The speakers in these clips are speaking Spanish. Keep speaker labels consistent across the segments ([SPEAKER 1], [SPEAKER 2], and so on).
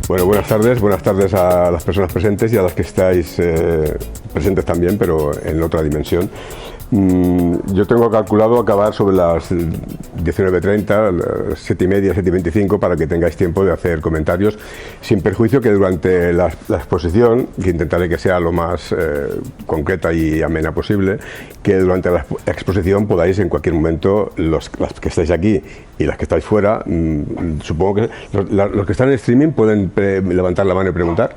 [SPEAKER 1] Bueno, buenas tardes a las personas presentes y a las que estáis presentes también, pero en otra dimensión. Yo tengo calculado acabar sobre las 19:30, 7:30, 7:25, para que tengáis tiempo de hacer comentarios, sin perjuicio que durante la exposición, que intentaré que sea lo más concreta y amena posible, que durante la exposición podáis en cualquier momento, las que estáis aquí y las que estáis fuera, supongo que los que están en streaming pueden levantar la mano y preguntar.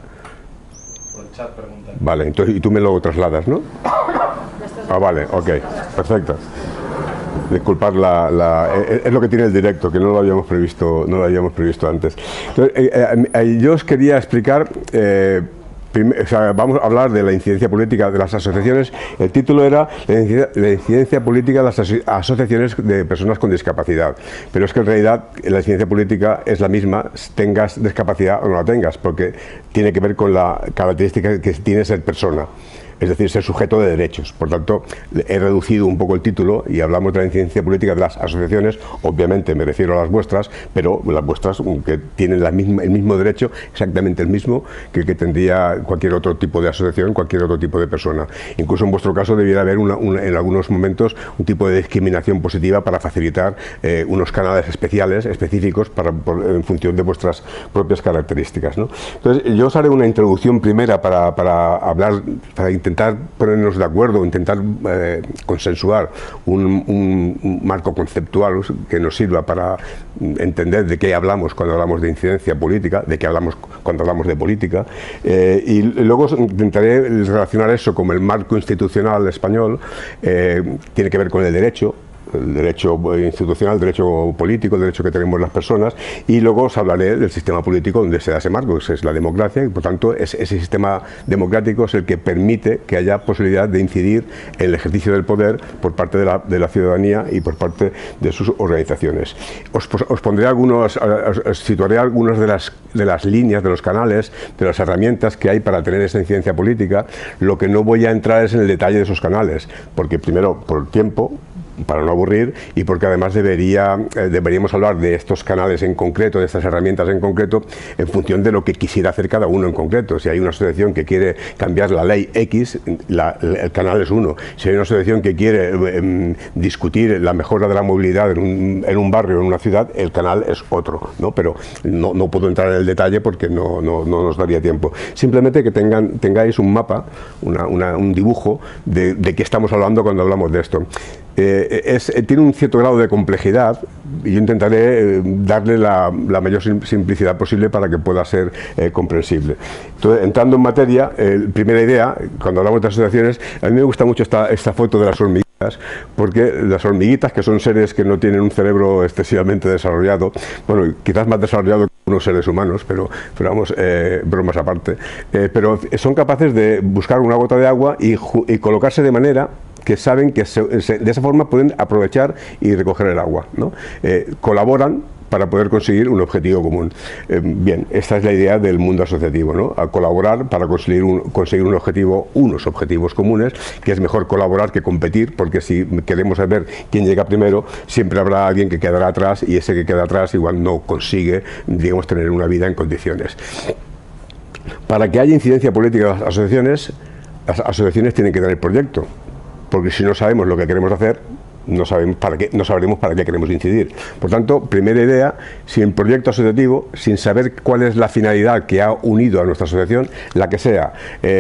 [SPEAKER 2] Por el chat preguntar.
[SPEAKER 1] Vale, entonces, y tú me lo trasladas, ¿no? Ah, vale, ok, perfecto. Disculpad, es lo que tiene el directo, que no lo habíamos previsto antes. Entonces, yo os quería explicar, vamos a hablar de la incidencia política de las asociaciones. El título era la incidencia política de las asociaciones de personas con discapacidad, pero es que en realidad la incidencia política es la misma, tengas discapacidad o no la tengas, porque tiene que ver con la característica que tiene ser persona, es decir, ser sujeto de derechos. Por tanto, he reducido un poco el título y hablamos de la incidencia política de las asociaciones. Obviamente me refiero a las vuestras, pero las vuestras que tienen el mismo derecho, exactamente el mismo que tendría cualquier otro tipo de asociación, cualquier otro tipo de persona. Incluso en vuestro caso debiera haber en algunos momentos un tipo de discriminación positiva para facilitar unos canales específicos en función de vuestras propias características, ¿no? Entonces, yo os haré una introducción primera para hablar, para intentar ponernos de acuerdo, intentar consensuar un marco conceptual que nos sirva para entender de qué hablamos cuando hablamos de incidencia política, de qué hablamos cuando hablamos de política, y luego intentaré relacionar eso con el marco institucional español. Tiene que ver con el derecho institucional, el derecho político, el derecho que tenemos las personas, y luego os hablaré del sistema político donde se da ese marco, que es la democracia, y por tanto ese sistema democrático es el que permite que haya posibilidad de incidir en el ejercicio del poder por parte de la ciudadanía y por parte de sus organizaciones. Os pondré situaré algunas de las líneas, de los canales, de las herramientas que hay para tener esa incidencia política. Lo que no voy a entrar es en el detalle de esos canales, porque primero, por tiempo, para no aburrir, y porque además deberíamos hablar de estos canales en concreto, de estas herramientas en concreto, en función de lo que quisiera hacer cada uno en concreto. Si hay una asociación que quiere cambiar la ley X, el canal es uno. Si hay una asociación que quiere discutir la mejora de la movilidad en un barrio, en una ciudad, el canal es otro, ¿no? Pero no puedo entrar en el detalle porque no nos daría tiempo. Simplemente que tengáis un mapa, un dibujo de qué estamos hablando cuando hablamos de esto. Tiene un cierto grado de complejidad y yo intentaré darle la mayor simplicidad posible para que pueda ser comprensible. Entonces, entrando en materia, primera idea, cuando hablamos de asociaciones, a mí me gusta mucho esta foto de las hormiguitas, porque las hormiguitas, que son seres que no tienen un cerebro excesivamente desarrollado, bueno, quizás más desarrollado que unos seres humanos, pero vamos, bromas aparte, pero son capaces de buscar una gota de agua y colocarse de manera que saben que de esa forma pueden aprovechar y recoger el agua, ¿no? Colaboran para poder conseguir un objetivo común. Bien, esta es la idea del mundo asociativo, ¿no? A colaborar para conseguir unos objetivos comunes, que es mejor colaborar que competir, porque si queremos saber quién llega primero, siempre habrá alguien que quedará atrás, y ese que queda atrás igual no consigue, digamos, tener una vida en condiciones. Para que haya incidencia política de las asociaciones tienen que tener proyecto, porque si no sabemos lo que queremos hacer, no sabremos para qué queremos incidir. Por tanto, primera idea, sin proyecto asociativo, sin saber cuál es la finalidad que ha unido a nuestra asociación, la que sea,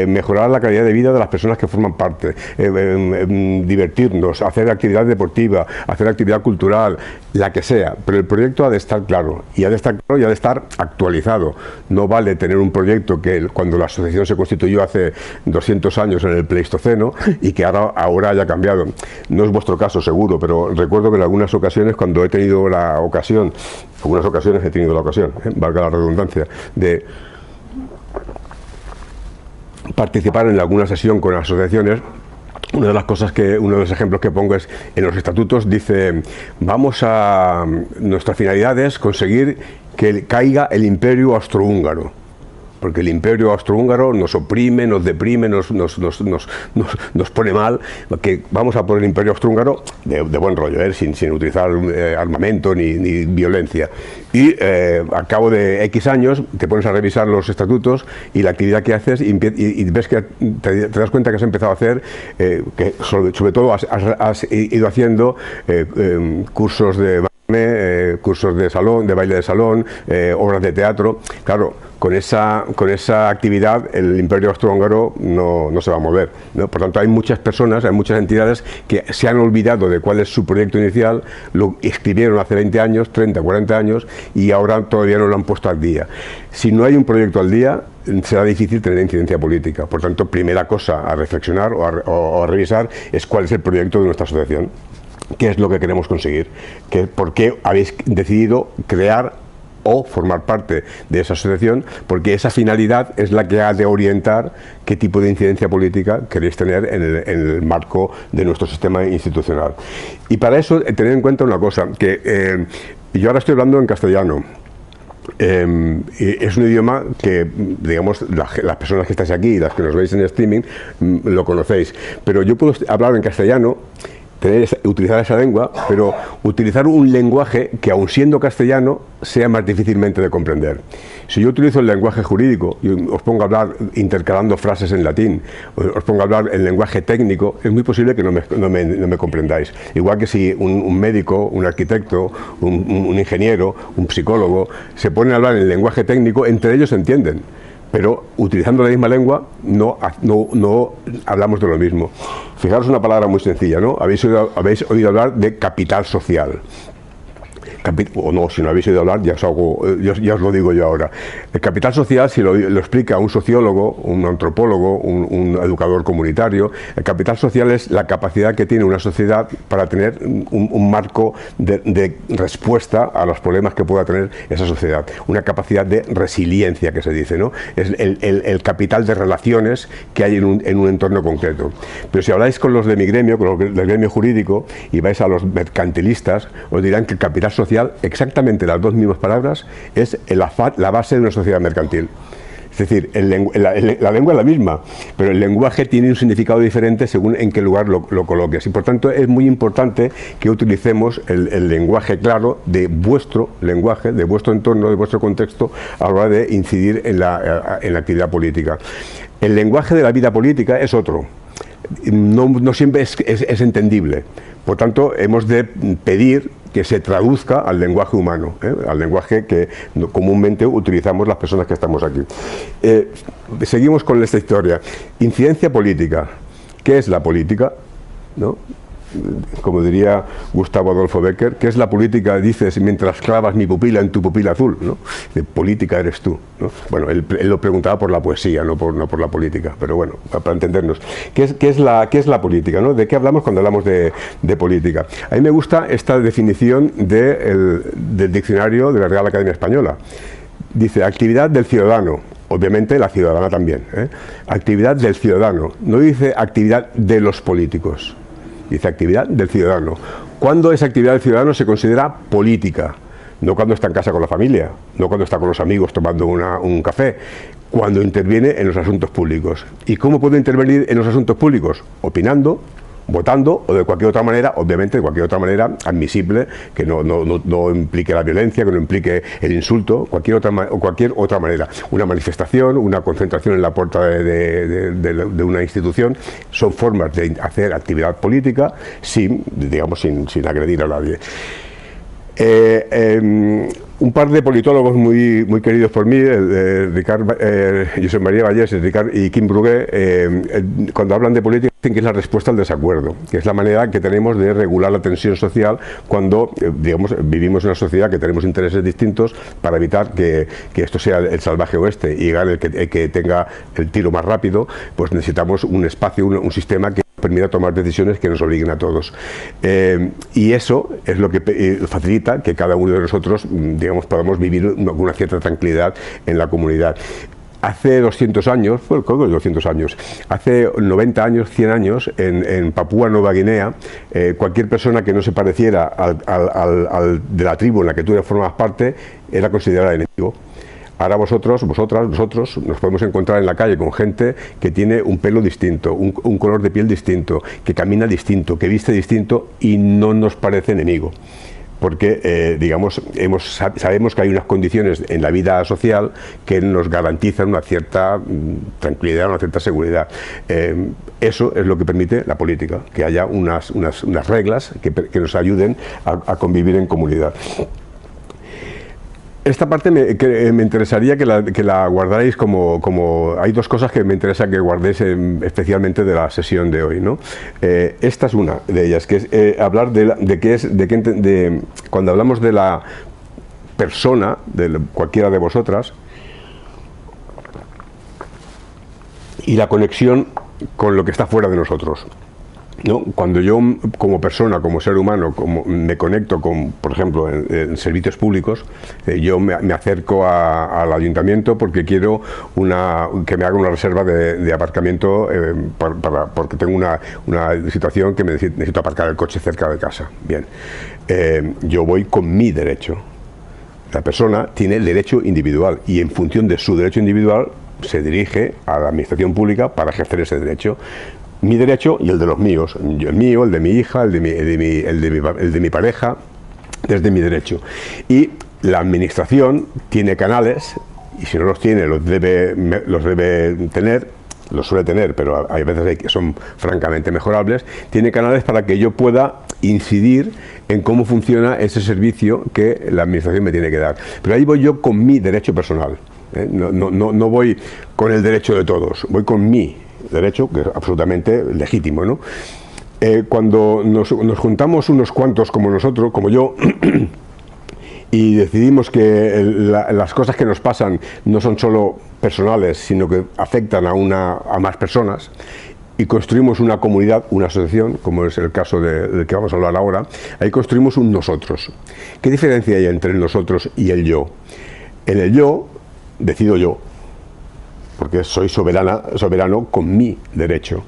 [SPEAKER 1] mejorar la calidad de vida de las personas que forman parte, divertirnos, hacer actividad deportiva, hacer actividad cultural, la que sea, pero el proyecto ha de estar claro, y ha de estar actualizado. No vale tener un proyecto que cuando la asociación se constituyó hace 200 años en el Pleistoceno y que ahora haya cambiado. No es vuestro caso, seguro, pero recuerdo que en algunas ocasiones, cuando he tenido la ocasión, valga la redundancia, de participar en alguna sesión con asociaciones, uno de los ejemplos que pongo es, en los estatutos dice, nuestra finalidad es conseguir que caiga el imperio austrohúngaro. porque el imperio austrohúngaro nos oprime, nos deprime, nos pone mal, que vamos a por el imperio austrohúngaro de buen rollo, sin utilizar armamento ni violencia. Y al cabo de X años te pones a revisar los estatutos y la actividad que haces y ves que te das cuenta que has empezado a hacer, que sobre todo has ido haciendo cursos de cursos de salón, de baile de salón, obras de teatro. Claro, con esa actividad el imperio austrohúngaro no se va a mover, ¿no? Por tanto, hay muchas personas, hay muchas entidades que se han olvidado de cuál es su proyecto inicial, lo escribieron hace 20 años, 30, 40 años y ahora todavía no lo han puesto al día. Si no hay un proyecto al día, será difícil tener incidencia política. Por tanto, primera cosa a reflexionar o a revisar es cuál es el proyecto de nuestra asociación. ¿Qué es lo que queremos conseguir? ¿Por qué habéis decidido crear o formar parte de esa asociación? Porque esa finalidad es la que ha de orientar qué tipo de incidencia política queréis tener en el marco de nuestro sistema institucional. Y para eso, tener en cuenta una cosa, que yo ahora estoy hablando en castellano. Es un idioma que, digamos, las personas que estáis aquí y las que nos veis en streaming lo conocéis, pero yo puedo hablar en castellano, utilizar esa lengua, pero utilizar un lenguaje que, aun siendo castellano, sea más difícilmente de comprender. Si yo utilizo el lenguaje jurídico y os pongo a hablar intercalando frases en latín, os pongo a hablar en lenguaje técnico, es muy posible que no me comprendáis. Igual que si un médico, un arquitecto, un ingeniero, un psicólogo se ponen a hablar en lenguaje técnico, entre ellos se entienden, pero utilizando la misma lengua no hablamos de lo mismo. Fijaros una palabra muy sencilla, ¿no? Habéis oído hablar de capital social. O no, si no habéis oído hablar, ya os lo digo yo ahora. El capital social, si lo explica un sociólogo, un antropólogo, un educador comunitario, el capital social es la capacidad que tiene una sociedad para tener un marco de respuesta a los problemas que pueda tener esa sociedad. Una capacidad de resiliencia, que se dice, ¿no? Es el capital de relaciones que hay en un entorno concreto. Pero si habláis con los de mi gremio, con los del gremio jurídico, y vais a los mercantilistas, os dirán que el capital social, exactamente las dos mismas palabras, es la base de una sociedad mercantil. Es decir, la lengua es la misma, pero el lenguaje tiene un significado diferente según en qué lugar lo coloques. Y por tanto es muy importante que utilicemos el lenguaje claro de vuestro lenguaje, de vuestro entorno, de vuestro contexto, a la hora de incidir en la actividad política. El lenguaje de la vida política es otro. No siempre es entendible. Por tanto, hemos de pedir que se traduzca al lenguaje humano, al lenguaje que comúnmente utilizamos las personas que estamos aquí. Seguimos con esta historia. Incidencia política. ¿Qué es la política? ¿No? Como diría Gustavo Adolfo Bécquer, ¿qué es la política? Dices, mientras clavas mi pupila en tu pupila azul, ¿no? De política eres tú, ¿no? Bueno, él lo preguntaba por la poesía, no por la política, pero bueno, para entendernos. ¿Qué es la política, ¿no? ¿De qué hablamos cuando hablamos de política? A mí me gusta esta definición del diccionario de la Real Academia Española. Dice, actividad del ciudadano. Obviamente la ciudadana también, ¿eh? Actividad del ciudadano. No dice actividad de los políticos. Dice actividad del ciudadano. ¿Cuándo esa actividad del ciudadano se considera política? No cuando está en casa con la familia, no cuando está con los amigos tomando un café, cuando interviene en los asuntos públicos. ¿Y cómo puede intervenir en los asuntos públicos? Opinando, votando o de cualquier otra manera, obviamente de cualquier otra manera admisible, que no implique la violencia, que no implique el insulto, cualquier otra manera. Una manifestación, una concentración en la puerta de una institución, son formas de hacer actividad política sin agredir a nadie. Un par de politólogos muy queridos por mí, Josep María Vallès y Quim Brugué, cuando hablan de política dicen que es la respuesta al desacuerdo, que es la manera que tenemos de regular la tensión social cuando vivimos en una sociedad que tenemos intereses distintos, para evitar que esto sea el salvaje oeste y gane el que tenga el tiro más rápido. Pues necesitamos un espacio, un sistema que permita tomar decisiones que nos obliguen a todos. Y eso es lo que facilita que cada uno de nosotros, podamos vivir con una cierta tranquilidad en la comunidad. Hace 200 años, hace 90 años, 100 años, en Papúa Nueva Guinea, cualquier persona que no se pareciera de la tribu en la que tú formabas parte era considerada enemigo. Ahora vosotros, nosotros nos podemos encontrar en la calle con gente que tiene un pelo distinto, un color de piel distinto, que camina distinto, que viste distinto y no nos parece enemigo. Porque, digamos, sabemos que hay unas condiciones en la vida social que nos garantizan una cierta tranquilidad, una cierta seguridad. Eso es lo que permite la política, que haya unas reglas que nos ayuden a convivir en comunidad. Esta parte me interesaría que la guardarais como... Hay dos cosas que me interesa que guardéis especialmente de la sesión de hoy, ¿no? Esta es una de ellas, que es hablar cuando hablamos de la persona, de cualquiera de vosotras, y la conexión con lo que está fuera de nosotros, ¿no? Cuando yo como persona, como ser humano, me conecto con, por ejemplo, en servicios públicos, yo me acerco al ayuntamiento porque quiero que me haga una reserva de aparcamiento porque tengo una situación que necesito aparcar el coche cerca de casa. Bien, yo voy con mi derecho. La persona tiene el derecho individual y en función de su derecho individual se dirige a la administración pública para ejercer ese derecho. Mi derecho y el de los míos, el mío, el de mi hija, el de mi pareja, desde mi derecho. Y la administración tiene canales, y si no los tiene, los debe tener, los suele tener, pero hay veces que son francamente mejorables, tiene canales para que yo pueda incidir en cómo funciona ese servicio que la administración me tiene que dar. Pero ahí voy yo con mi derecho personal, ¿eh? No voy con el derecho de todos, voy con mi derecho, que es absolutamente legítimo, ¿no? Cuando nos juntamos unos cuantos como nosotros, como yo, y decidimos que las cosas que nos pasan no son solo personales, sino que afectan a más personas, y construimos una comunidad, una asociación, como es el caso del que vamos a hablar ahora, ahí construimos un nosotros. ¿Qué diferencia hay entre el nosotros y el yo? En el yo, decido yo, porque soy soberano con mi derecho.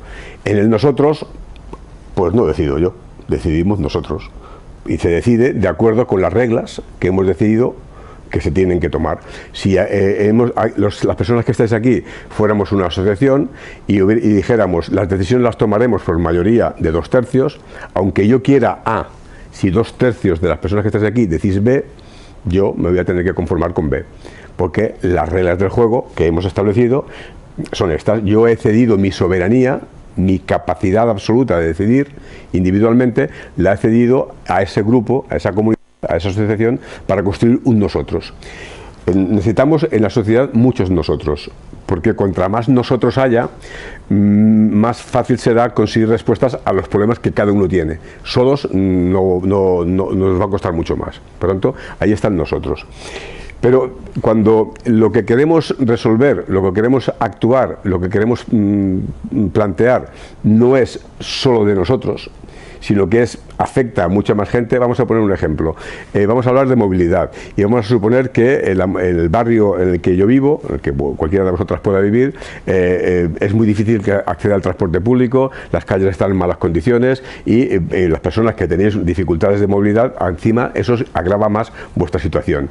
[SPEAKER 1] En el nosotros, pues no decido yo, decidimos nosotros. Y se decide de acuerdo con las reglas que hemos decidido que se tienen que tomar. Si las personas que estáis aquí fuéramos una asociación y dijéramos las decisiones las tomaremos por mayoría de 2/3, aunque yo quiera A, si 2/3 de las personas que estáis aquí decís B, yo me voy a tener que conformar con B. Porque las reglas del juego que hemos establecido son estas. Yo he cedido mi soberanía, mi capacidad absoluta de decidir individualmente, la he cedido a ese grupo, a esa comunidad, a esa asociación, para construir un nosotros. Necesitamos en la sociedad muchos nosotros, porque contra más nosotros haya, más fácil será conseguir respuestas a los problemas que cada uno tiene. Solos no nos va a costar mucho más. Por lo tanto, ahí están nosotros. Pero cuando lo que queremos resolver, lo que queremos actuar, lo que queremos plantear no es solo de nosotros, sino que afecta a mucha más gente. Vamos a poner un ejemplo. Vamos a hablar de movilidad y vamos a suponer que el barrio en el que yo vivo, en el que cualquiera de vosotras pueda vivir, es muy difícil que acceda al transporte público, las calles están en malas condiciones y las personas que tenéis dificultades de movilidad, encima eso agrava más vuestra situación.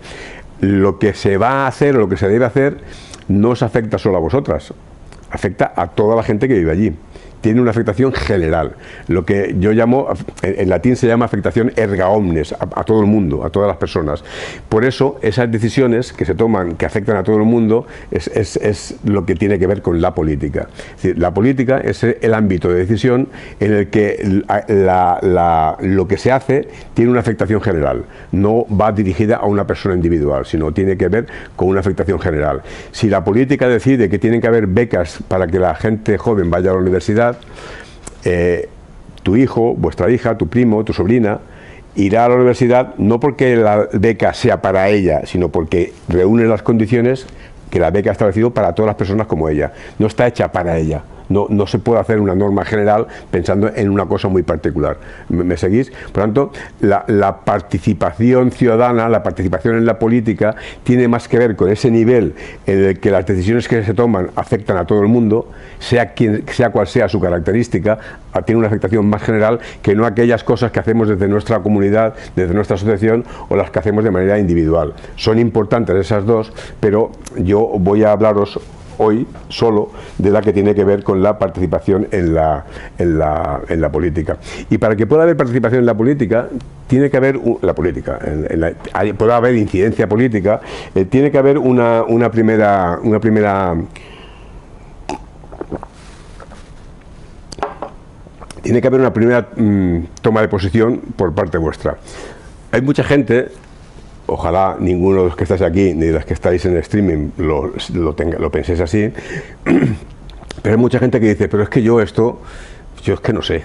[SPEAKER 1] Lo que se va a hacer o lo que se debe hacer no os afecta solo a vosotras, afecta a toda la gente que vive allí. Tiene una afectación general, lo que yo llamo, en latín se llama afectación erga omnes, a todo el mundo, a todas las personas. Por eso, esas decisiones que se toman, que afectan a todo el mundo, es lo que tiene que ver con la política. Es decir, la política es el ámbito de decisión en el que lo que se hace tiene una afectación general, no va dirigida a una persona individual, sino tiene que ver con una afectación general. Si la política decide que tienen que haber becas para que la gente joven vaya a la universidad, tu hijo, vuestra hija, tu primo, tu sobrina irá a la universidad no porque la beca sea para ella, sino porque reúne las condiciones que la beca ha establecido para todas las personas como ella. No está hecha para ella, No se puede hacer una norma general pensando en una cosa muy particular. ¿Me seguís? Por tanto, la participación ciudadana, la participación en la política, tiene más que ver con ese nivel en el que las decisiones que se toman afectan a todo el mundo, sea cual sea su característica, tiene una afectación más general que no aquellas cosas que hacemos desde nuestra comunidad, desde nuestra asociación, o las que hacemos de manera individual. Son importantes esas dos, pero yo voy a hablaros hoy solo de la que tiene que ver con la participación en la política. Y para que pueda haber participación en la política, tiene que haber pueda haber incidencia política, tiene que haber una primera toma de posición por parte vuestra. Hay mucha gente, ojalá ninguno de los que estáis aquí ni de los que estáis en streaming lo penséis así, pero hay mucha gente que dice, pero es que yo es que no sé,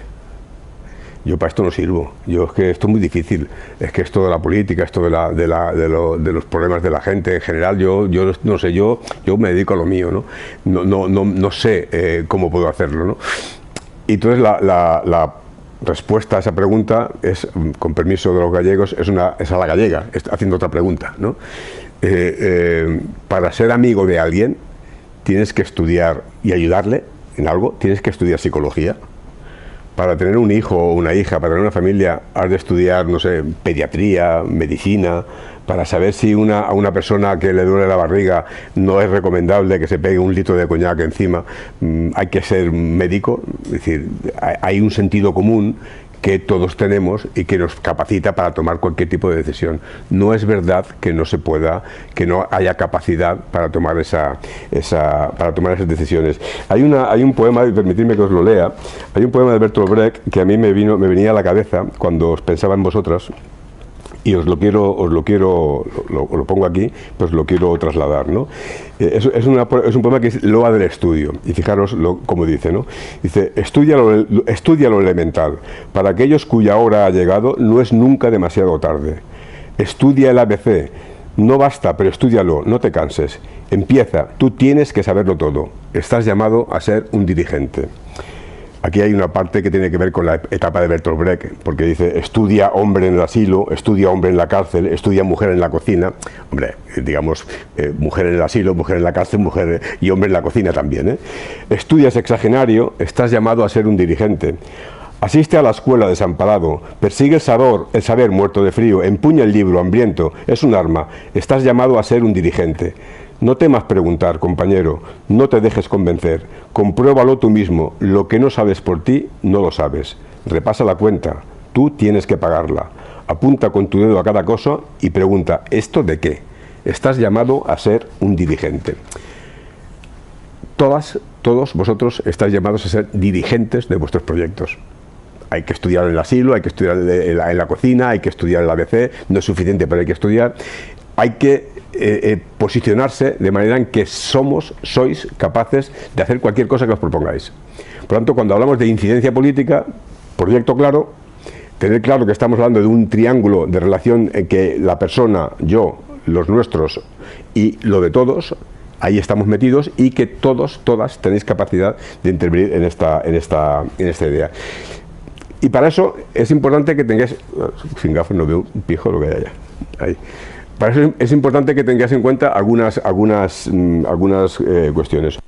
[SPEAKER 1] yo para esto no sirvo, yo es que esto es muy difícil, es que esto de la política, esto de los problemas de la gente en general, yo no sé, yo me dedico a lo mío, no sé cómo puedo hacerlo, ¿no? Y entonces la respuesta a esa pregunta es, con permiso de los gallegos, es a la gallega, haciendo otra pregunta, ¿no? Para ser amigo de alguien tienes que estudiar y ayudarle en algo, tienes que estudiar psicología. Para tener un hijo o una hija, para tener una familia, has de estudiar, no sé, pediatría, medicina. Para saber si a una persona que le duele la barriga no es recomendable que se pegue un litro de coñac encima, hay que ser médico. Es decir, hay un sentido común que todos tenemos y que nos capacita para tomar cualquier tipo de decisión. No es verdad que no haya capacidad para tomar esas decisiones. Hay un poema, y permitidme que os lo lea, hay un poema de Bertolt Brecht que a mí me venía a la cabeza cuando os pensaba en vosotras, y os lo pongo aquí, pues lo quiero trasladar, ¿no? Es un poema que es loa del estudio, y fijaros cómo dice, ¿no? Dice, estudia lo elemental, para aquellos cuya hora ha llegado, no es nunca demasiado tarde. Estudia el ABC, no basta, pero estúdialo, no te canses. Empieza, tú tienes que saberlo todo, estás llamado a ser un dirigente. Aquí hay una parte que tiene que ver con la etapa de Bertolt Brecht, porque dice, estudia hombre en el asilo, estudia hombre en la cárcel, estudia mujer en la cocina. Hombre, digamos, mujer en el asilo, mujer en la cárcel, mujer y hombre en la cocina también, ¿eh? Estudia sexagenario, estás llamado a ser un dirigente. Asiste a la escuela desamparado, persigue el saber muerto de frío, empuña el libro hambriento, es un arma, estás llamado a ser un dirigente. No temas preguntar, compañero, no te dejes convencer, compruébalo tú mismo, lo que no sabes por ti, no lo sabes. Repasa la cuenta, tú tienes que pagarla. Apunta con tu dedo a cada cosa y pregunta, ¿esto de qué? Estás llamado a ser un dirigente. Todos vosotros estáis llamados a ser dirigentes de vuestros proyectos. Hay que estudiar en el asilo, hay que estudiar en la cocina, hay que estudiar el ABC, no es suficiente, pero hay que estudiar. Hay que posicionarse de manera en que sois capaces de hacer cualquier cosa que os propongáis. Por lo tanto, cuando hablamos de incidencia política, proyecto claro, tener claro que estamos hablando de un triángulo de relación en que la persona, yo, los nuestros y lo de todos, ahí estamos metidos, y que todas tenéis capacidad de intervenir en esta idea. Y para eso es importante que tengáis, sin gafas no veo un pijo lo que hay allá, ahí. Para eso es importante que tengáis en cuenta algunas cuestiones.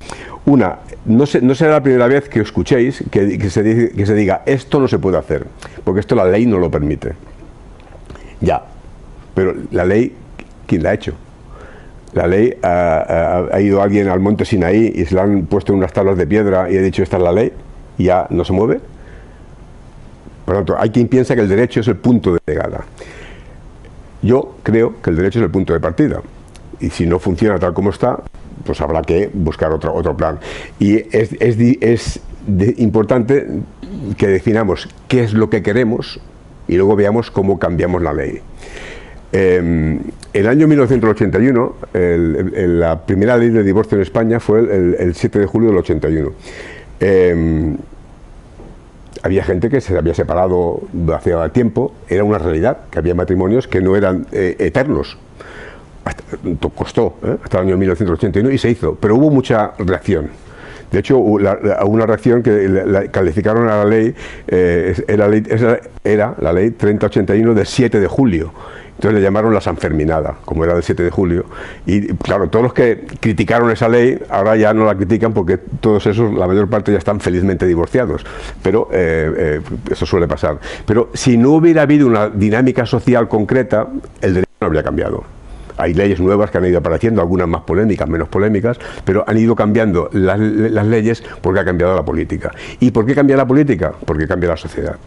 [SPEAKER 1] Una, no será la primera vez que escuchéis que se diga esto no se puede hacer, porque esto la ley no lo permite. Ya, pero la ley, ¿quién la ha hecho? La ley ha ido alguien al monte Sinaí y se le han puesto unas tablas de piedra y ha dicho esta es la ley y ya no se mueve. Por lo tanto, hay quien piensa que el derecho es el punto de llegada. Yo creo que el derecho es el punto de partida, y si no funciona tal como está, pues habrá que buscar otro plan. Y es importante que definamos qué es lo que queremos y luego veamos cómo cambiamos la ley. En el año 1981, la primera ley de divorcio en España fue el 7 de julio del 81. Había gente que se había separado hacía tiempo, era una realidad, que había matrimonios que no eran eternos. Costó hasta el año 1981 y se hizo, pero hubo mucha reacción. De hecho, hubo una reacción que calificaron a la ley, era la ley 3081 del 7 de julio. Entonces le llamaron la Sanferminada, como era del 7 de julio. Y claro, todos los que criticaron esa ley, ahora ya no la critican porque todos esos, la mayor parte ya están felizmente divorciados. Pero eso suele pasar. Pero si no hubiera habido una dinámica social concreta, el derecho no habría cambiado. Hay leyes nuevas que han ido apareciendo, algunas más polémicas, menos polémicas, pero han ido cambiando las leyes porque ha cambiado la política. ¿Y por qué cambia la política? Porque cambia la sociedad.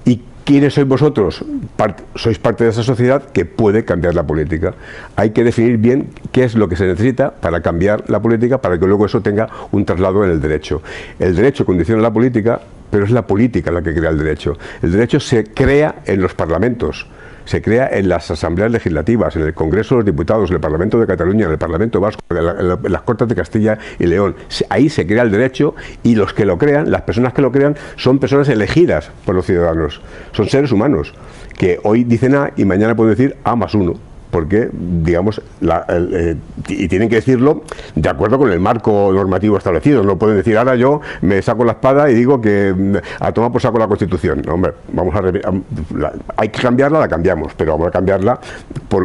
[SPEAKER 1] ¿Y quiénes sois vosotros? Sois parte de esa sociedad que puede cambiar la política. Hay que definir bien qué es lo que se necesita para cambiar la política, para que luego eso tenga un traslado en el derecho. El derecho condiciona la política, pero es la política la que crea el derecho. El derecho se crea en los parlamentos. Se crea en las asambleas legislativas, en el Congreso de los Diputados, en el Parlamento de Cataluña, en el Parlamento Vasco, en las Cortes de Castilla y León. Ahí se crea el derecho y los que lo crean, las personas que lo crean, son personas elegidas por los ciudadanos. Son seres humanos que hoy dicen A y mañana pueden decir A más 1. Porque, digamos, y tienen que decirlo de acuerdo con el marco normativo establecido. No pueden decir, ahora yo me saco la espada y digo que a tomar por saco la Constitución. No, hombre, hay que cambiarla, la cambiamos, pero vamos a cambiarla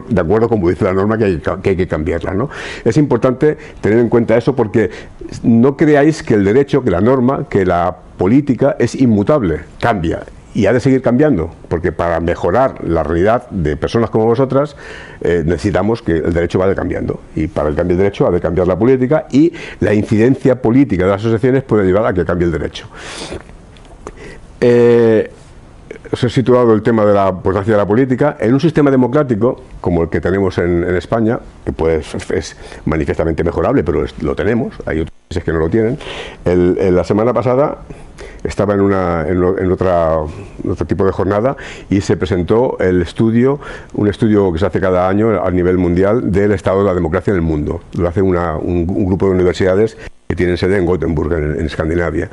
[SPEAKER 1] de acuerdo como dice la norma que hay que cambiarla, ¿no? Es importante tener en cuenta eso porque no creáis que el derecho, que la norma, que la política es inmutable, cambia. Y ha de seguir cambiando, porque para mejorar la realidad de personas como vosotras necesitamos que el derecho vaya cambiando. Y para el cambio del derecho ha de cambiar la política y la incidencia política de las asociaciones puede llevar a que cambie el derecho. Os he situado el tema de la importancia de la política. En un sistema democrático, como el que tenemos en España, que es manifiestamente mejorable, pero lo tenemos, hay otros países que no lo tienen. La semana pasada estaba en otro tipo de jornada y se presentó un estudio que se hace cada año a nivel mundial del estado de la democracia en el mundo. Lo hace un grupo de universidades que tienen sede en Gothenburg, en Escandinavia.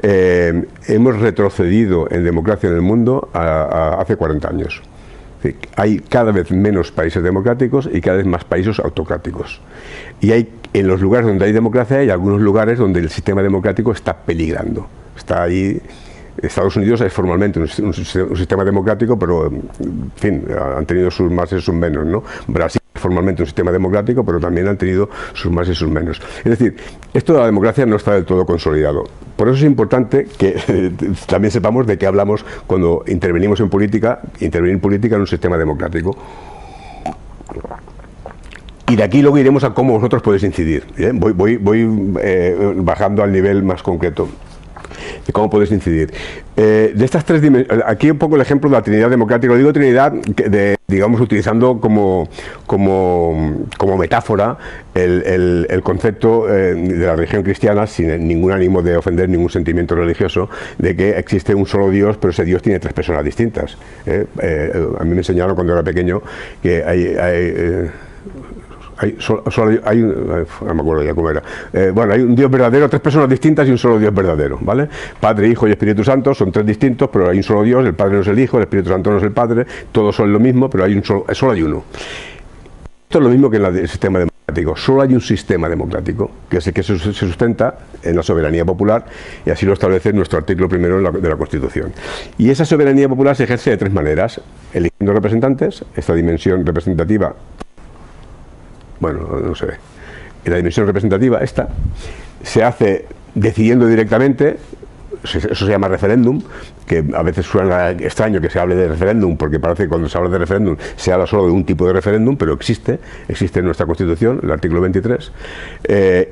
[SPEAKER 1] Hemos retrocedido en democracia en el mundo hace 40 años. Hay cada vez menos países democráticos y cada vez más países autocráticos. Y en los lugares donde hay democracia hay algunos lugares donde el sistema democrático está peligrando. Está ahí. Estados Unidos es formalmente un sistema democrático, pero en fin, han tenido sus más y sus menos, ¿no? Brasil es formalmente un sistema democrático, pero también han tenido sus más y sus menos. Es decir, esto de la democracia no está del todo consolidado. Por eso es importante que también sepamos de qué hablamos cuando intervenimos en política, intervenir en política en un sistema democrático. Y de aquí luego iremos a cómo vosotros podéis incidir. Voy bajando al nivel más concreto de cómo podéis incidir. De estas tres dimensiones, aquí un poco el ejemplo de la Trinidad democrática. Lo digo Trinidad, digamos, utilizando como metáfora el concepto de la religión cristiana, sin ningún ánimo de ofender ningún sentimiento religioso, de que existe un solo Dios, pero ese Dios tiene tres personas distintas. A mí me enseñaron cuando era pequeño que no me acuerdo ya cómo era. Bueno, hay un Dios verdadero, tres personas distintas y un solo Dios verdadero, ¿vale? Padre, Hijo y Espíritu Santo son tres distintos, pero hay un solo Dios. El Padre no es el Hijo, el Espíritu Santo no es el Padre, todos son lo mismo, pero solo hay uno. Esto es lo mismo que en el sistema democrático. Solo hay un sistema democrático, que es el que se sustenta en la soberanía popular, y así lo establece nuestro artículo primero de la Constitución. Y esa soberanía popular se ejerce de tres maneras: eligiendo representantes, esta dimensión representativa. Bueno, no se ve. En la dimensión representativa, esta, se hace decidiendo directamente, eso se llama referéndum, que a veces suena extraño que se hable de referéndum, porque parece que cuando se habla de referéndum se habla solo de un tipo de referéndum, pero existe en nuestra Constitución, el artículo 23.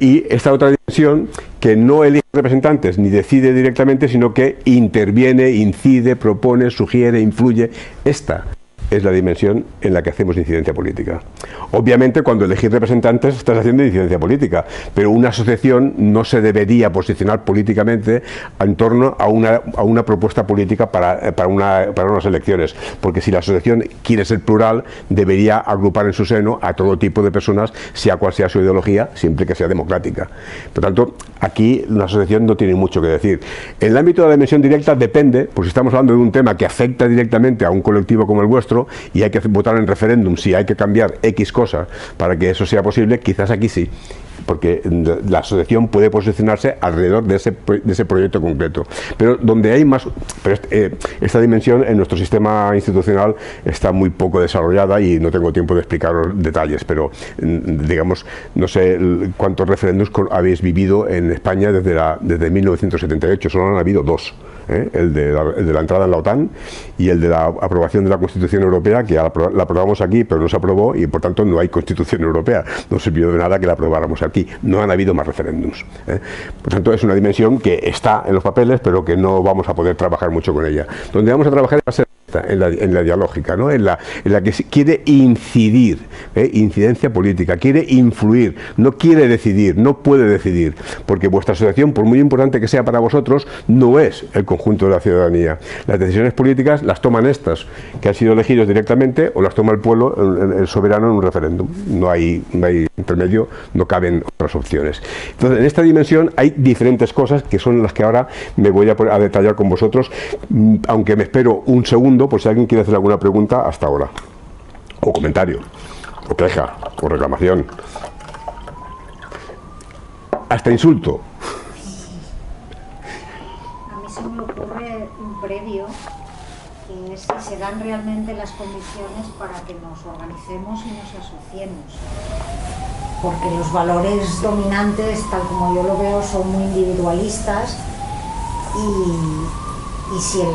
[SPEAKER 1] Y esta otra dimensión, que no elige representantes ni decide directamente, sino que interviene, incide, propone, sugiere, influye. Esta es la dimensión en la que hacemos incidencia política. Obviamente, cuando elegís representantes estás haciendo incidencia política, pero una asociación no se debería posicionar políticamente en torno a una propuesta política para unas elecciones, porque si la asociación quiere ser plural, debería agrupar en su seno a todo tipo de personas, sea cual sea su ideología, siempre que sea democrática. Por tanto, aquí una asociación no tiene mucho que decir. En el ámbito de la dimensión directa depende, pues si estamos hablando de un tema que afecta directamente a un colectivo como el vuestro, y hay que votar en referéndum si hay que cambiar X cosas para que eso sea posible, quizás aquí sí. porque la asociación puede posicionarse alrededor de ese proyecto concreto. Pero donde hay más, pero esta dimensión en nuestro sistema institucional está muy poco desarrollada y no tengo tiempo de explicaros detalles, pero digamos, no sé cuántos referéndums habéis vivido en España desde 1978, solo han habido dos. El de la entrada en la OTAN y el de la aprobación de la Constitución Europea, que la aprobamos aquí pero no se aprobó y por tanto no hay Constitución Europea, no sirvió de nada que la aprobáramos aquí, no han habido más referéndums. Por tanto es una dimensión que está en los papeles pero que no vamos a poder trabajar mucho con ella. Donde vamos a trabajar va a ser en la dialógica, ¿no? en la que quiere incidir, incidencia política, quiere influir, no quiere decidir, no puede decidir, porque vuestra asociación, por muy importante que sea para vosotros, no es el conjunto de la ciudadanía. Las decisiones políticas las toman estas, que han sido elegidos directamente, o las toma el pueblo, el soberano, en un referéndum. No hay intermedio, no caben otras opciones. Entonces, en esta dimensión hay diferentes cosas que son las que ahora me voy a detallar con vosotros, aunque me espero un segundo por si alguien quiere hacer alguna pregunta hasta ahora, o comentario, o queja, o reclamación, hasta insulto.
[SPEAKER 3] A mí se me ocurre un previo, que es si se dan realmente las condiciones para que nos organicemos y nos asociemos, porque los valores dominantes, tal como yo lo veo, son muy individualistas y si el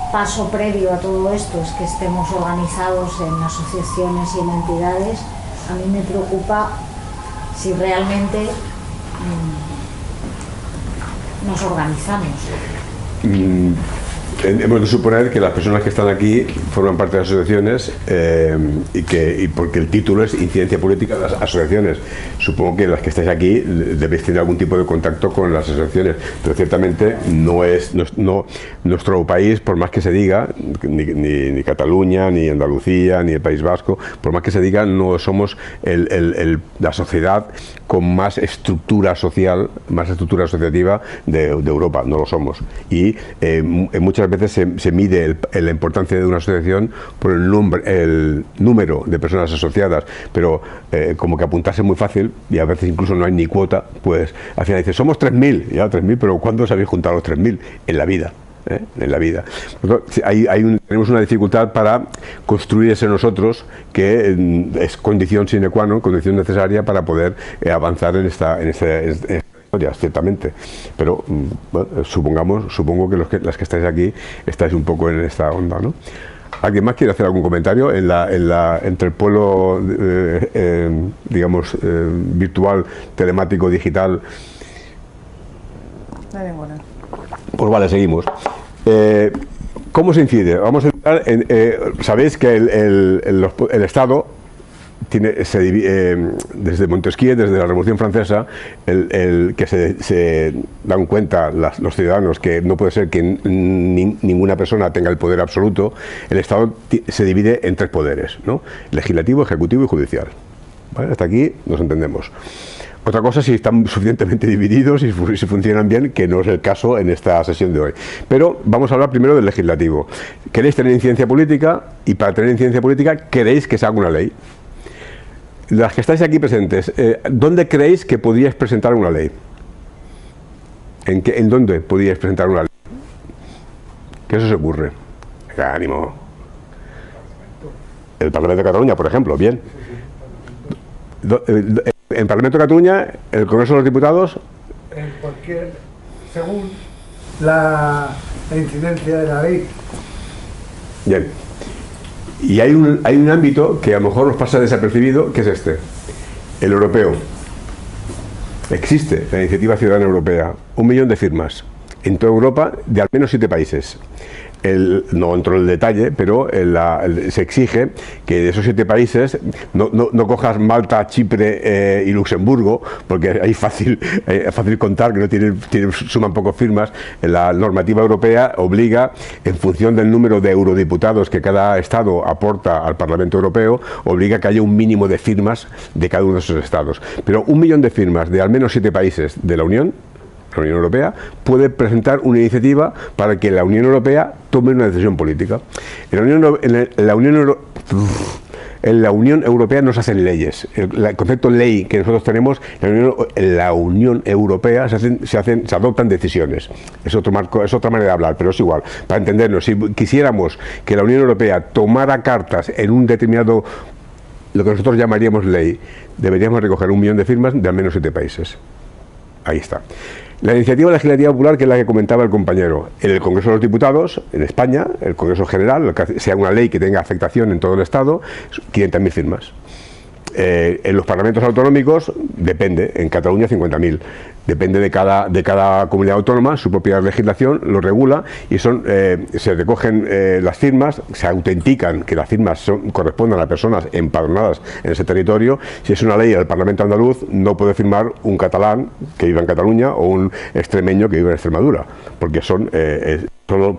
[SPEAKER 3] paso previo a todo esto es que estemos organizados en asociaciones y en entidades, a mí me preocupa si realmente nos organizamos.
[SPEAKER 1] Hemos de suponer que las personas que están aquí forman parte de asociaciones y porque el título es Incidencia Política de las Asociaciones. Supongo que las que estáis aquí debéis tener algún tipo de contacto con las asociaciones, pero ciertamente no nuestro país, por más que se diga, ni Cataluña, ni Andalucía, ni el País Vasco, por más que se diga, no somos la sociedad con más estructura social, más estructura asociativa de Europa, no lo somos. Y muchas veces se mide la importancia de una asociación por el número de personas asociadas, pero como que apuntarse muy fácil y a veces incluso no hay ni cuota, pues al final dice, somos 3.000, ya 3.000, pero ¿cuándo os habéis juntado los 3.000? En la vida. En la vida. Tenemos una dificultad para construir ese nosotros que es condición sine qua non, condición necesaria para poder avanzar en esta historia, ciertamente. Pero bueno, supongo que las que estáis aquí estáis un poco en esta onda, ¿no? ¿Alguien más quiere hacer algún comentario entre el pueblo, digamos, virtual, telemático, digital?
[SPEAKER 4] No hay ninguna.
[SPEAKER 1] Pues vale, seguimos. ¿Cómo se incide? Vamos a entrar sabéis que el Estado tiene, desde Montesquieu, desde la Revolución Francesa, que se dan cuenta los ciudadanos que no puede ser que ninguna persona tenga el poder absoluto. El Estado se divide en tres poderes, ¿no? Legislativo, ejecutivo y judicial. ¿Vale? Hasta aquí nos entendemos. Otra cosa si están suficientemente divididos y si funcionan bien, que no es el caso en esta sesión de hoy. Pero vamos a hablar primero del legislativo. ¿Queréis tener incidencia política? Y para tener incidencia política, ¿queréis que se haga una ley? Las que estáis aquí presentes, ¿dónde creéis que podíais presentar una ley? ¿En dónde podíais presentar una ley? ¿Qué se os ocurre? Venga, ánimo. El Parlamento de Cataluña, por ejemplo, bien. En el Parlamento de Cataluña, el Congreso de los Diputados.
[SPEAKER 5] En cualquier, según la incidencia de la ley.
[SPEAKER 1] Bien. Y hay un ámbito que a lo mejor nos pasa desapercibido, que es este, el europeo. Existe la Iniciativa Ciudadana Europea, 1 millón de firmas en toda Europa, de al menos 7 países. No entro en el detalle, pero se exige que de esos 7 países no cojas Malta, Chipre y Luxemburgo, porque ahí fácil contar que no suman pocas firmas. La normativa europea obliga, en función del número de eurodiputados que cada Estado aporta al Parlamento Europeo, obliga que haya un mínimo de firmas de cada uno de esos Estados. Pero 1 millón de firmas de al menos 7 países de la Unión Europea puede presentar una iniciativa para que la Unión Europea tome una decisión política. En En la Unión Europea no se hacen leyes. El concepto ley que nosotros tenemos, en la Unión Europea se adoptan decisiones. Es otro marco, es otra manera de hablar, pero es igual. Para entendernos, si quisiéramos que la Unión Europea tomara cartas en un determinado, lo que nosotros llamaríamos ley, deberíamos recoger 1 millón de firmas de al menos 7 países. Ahí está. La iniciativa legislativa popular, que es la que comentaba el compañero, en el Congreso de los Diputados, en España, el Congreso General, que sea una ley que tenga afectación en todo el Estado, 500.000 firmas. En los parlamentos autonómicos depende, en Cataluña 50.000. Depende de cada comunidad autónoma, su propia legislación lo regula y se recogen las firmas, se autentican que las firmas correspondan a personas empadronadas en ese territorio. Si es una ley del Parlamento andaluz, no puede firmar un catalán que viva en Cataluña o un extremeño que viva en Extremadura, porque solo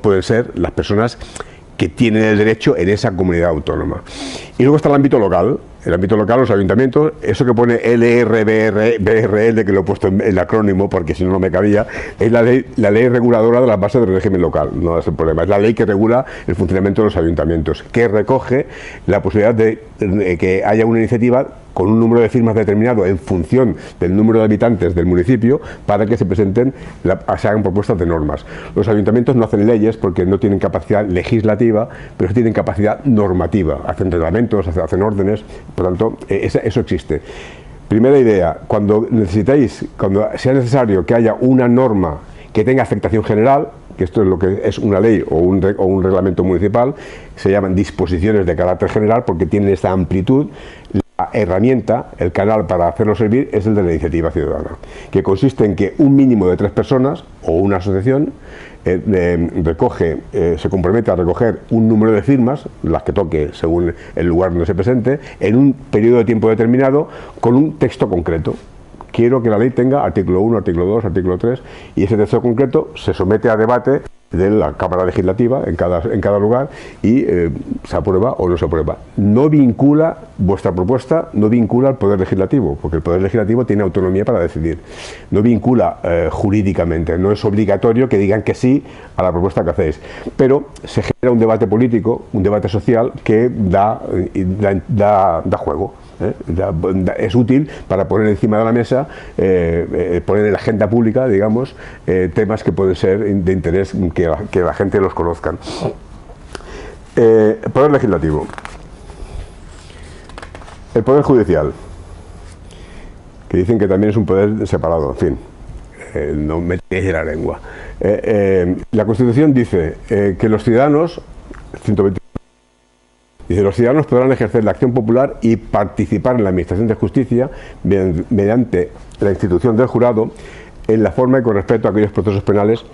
[SPEAKER 1] pueden ser las personas que tienen el derecho en esa comunidad autónoma. Y luego está el ámbito local. El ámbito local, los ayuntamientos, eso que pone LRBRL, que lo he puesto en el acrónimo porque si no, no me cabía, es la ley reguladora de las bases del régimen local, no es el problema, es la ley que regula el funcionamiento de los ayuntamientos, que recoge la posibilidad de que haya una iniciativa con un número de firmas determinado en función del número de habitantes del municipio para que se presenten, se hagan propuestas de normas. Los ayuntamientos no hacen leyes porque no tienen capacidad legislativa, pero sí tienen capacidad normativa, hacen reglamentos, hacen órdenes, por tanto, eso existe. Primera idea, cuando sea necesario que haya una norma que tenga afectación general, que esto es lo que es una ley o un reglamento municipal, se llaman disposiciones de carácter general porque tienen esta amplitud. La herramienta, el canal para hacerlo servir es el de la iniciativa ciudadana, que consiste en que un mínimo de 3 personas o una asociación se compromete a recoger un número de firmas, las que toque según el lugar donde se presente, en un periodo de tiempo determinado con un texto concreto. Quiero que la ley tenga artículo 1, artículo 2, artículo 3 y ese texto concreto se somete a debate de la Cámara Legislativa en cada lugar y se aprueba o no se aprueba. No vincula vuestra propuesta, no vincula al Poder Legislativo, porque el Poder Legislativo tiene autonomía para decidir. No vincula jurídicamente, no es obligatorio que digan que sí a la propuesta que hacéis, pero se genera un debate político, un debate social que da juego. Es útil para poner encima de la mesa, poner en la agenda pública, digamos, temas que pueden ser de interés que la gente los conozcan. Poder legislativo. El Poder Judicial, que dicen que también es un poder separado, en fin, no me tenéis la lengua. La Constitución dice que los ciudadanos, 120, dice, los ciudadanos podrán ejercer la acción popular y participar en la administración de justicia mediante la institución del jurado en la forma y con respecto a aquellos procesos penales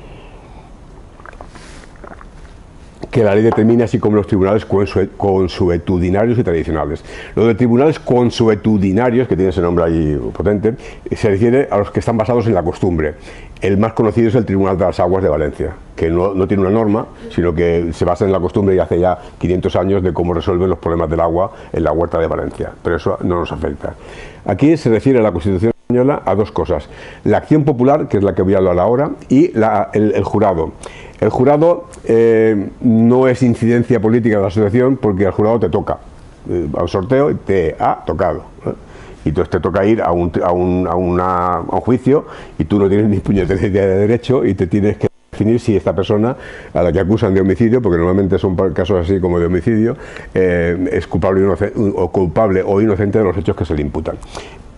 [SPEAKER 1] que la ley determina, así como los tribunales consuetudinarios y tradicionales. Lo de tribunales consuetudinarios, que tiene ese nombre ahí potente, se refiere a los que están basados en la costumbre. El más conocido es el Tribunal de las Aguas de Valencia, que no tiene una norma, sino que se basa en la costumbre y hace ya 500 años de cómo resuelven los problemas del agua en la Huerta de Valencia, pero eso no nos afecta. Aquí se refiere a la Constitución española a 2 cosas: la acción popular, que es la que voy a hablar ahora, y el jurado. El jurado no es incidencia política de la asociación porque al jurado te toca, a un sorteo y te ha tocado. Y entonces te toca ir a un juicio y tú no tienes ni puñetera idea de derecho y te tienes que definir si esta persona a la que acusan de homicidio, porque normalmente son casos así como de homicidio, es culpable o inocente de los hechos que se le imputan.